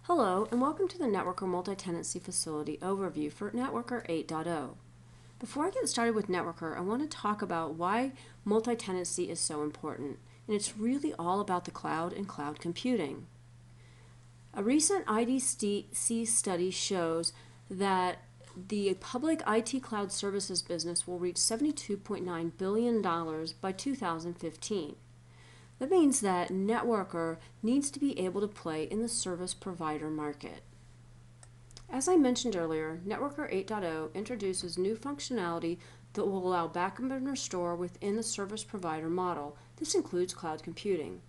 Hello, and welcome to the NetWorker Multi-Tenancy Facility overview for NetWorker 8.0. Before I get started with NetWorker, I want to talk about why multi-tenancy is so important, and it's really all about the cloud and cloud computing. A recent IDC study shows that the public IT cloud services business will reach $72.9 billion by 2015. That means that NetWorker needs to be able to play in the service provider market. As I mentioned earlier, NetWorker 8.0 introduces new functionality that will allow backup and restore within the service provider model. This includes cloud computing.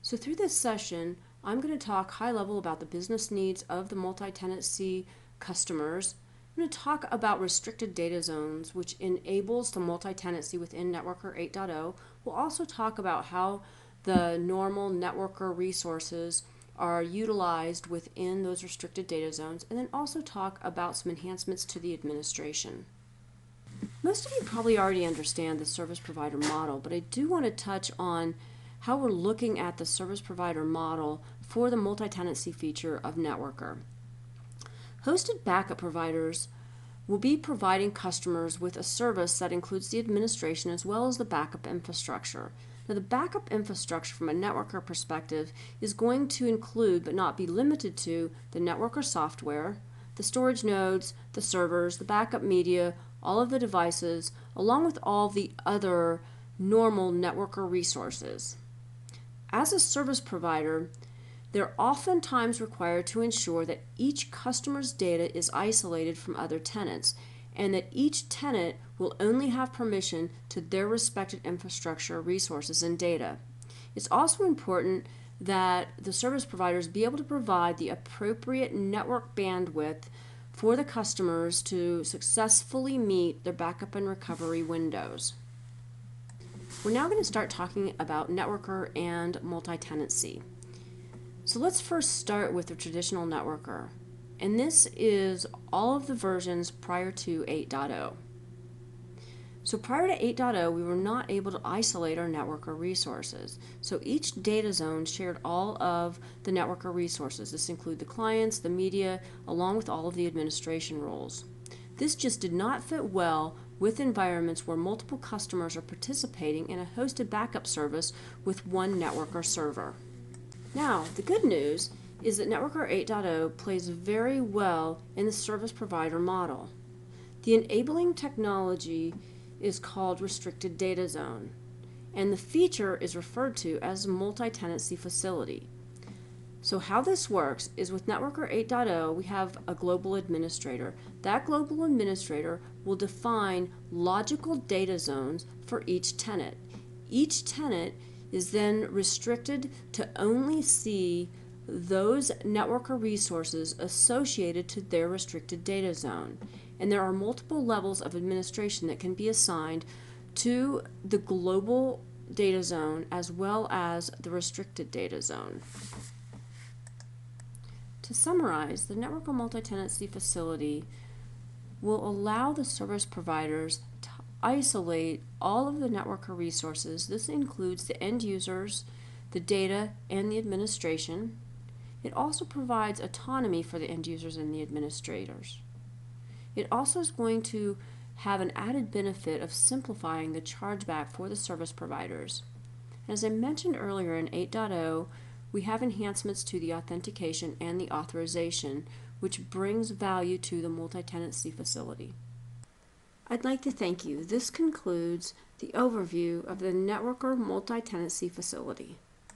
So through this session, I'm going to talk high level about the business needs of the multi-tenancy customers. I'm going to talk about restricted data zones, which enables the multi-tenancy within NetWorker 8.0. We'll also talk about how the normal NetWorker resources are utilized within those restricted data zones, and then also talk about some enhancements to the administration. Most of you probably already understand the service provider model, but I do want to touch on how we're looking at the service provider model for the multi-tenancy feature of NetWorker. Hosted backup providers will be providing customers with a service that includes the administration as well as the backup infrastructure. Now, the backup infrastructure from a NetWorker perspective is going to include, but not be limited to, the NetWorker software, the storage nodes, the servers, the backup media, all of the devices, along with all the other normal NetWorker resources. As a service provider, they're oftentimes required to ensure that each customer's data is isolated from other tenants, and that each tenant will only have permission to their respected infrastructure, resources, and data. It's also important that the service providers be able to provide the appropriate network bandwidth for the customers to successfully meet their backup and recovery windows. We're now going to start talking about NetWorker and multi-tenancy. So let's first start with the traditional NetWorker. And this is all of the versions prior to 8.0. So prior to 8.0, we were not able to isolate our NetWorker resources. So each data zone shared all of the NetWorker resources. This included the clients, the media, along with all of the administration roles. This just did not fit well with environments where multiple customers are participating in a hosted backup service with one NetWorker server. Now, the good news is that NetWorker 8.0 plays very well in the service provider model. The enabling technology is called restricted data zone, and the feature is referred to as multi-tenancy facility. So how this works is with NetWorker 8.0, we have a global administrator. That global administrator will define logical data zones for each tenant. Each tenant is then restricted to only see those NetWorker resources associated to their restricted data zone. And there are multiple levels of administration that can be assigned to the global data zone as well as the restricted data zone. To summarize, the NetWorker Multi-Tenancy Facility will allow the service providers to isolate all of the NetWorker resources. This includes the end users, the data, and the administration. It also provides autonomy for the end users and the administrators. It also is going to have an added benefit of simplifying the chargeback for the service providers. As I mentioned earlier in 8.0, we have enhancements to the authentication and the authorization, which brings value to the multi-tenancy facility. I'd like to thank you. This concludes the overview of the NetWorker Multi-Tenancy Facility.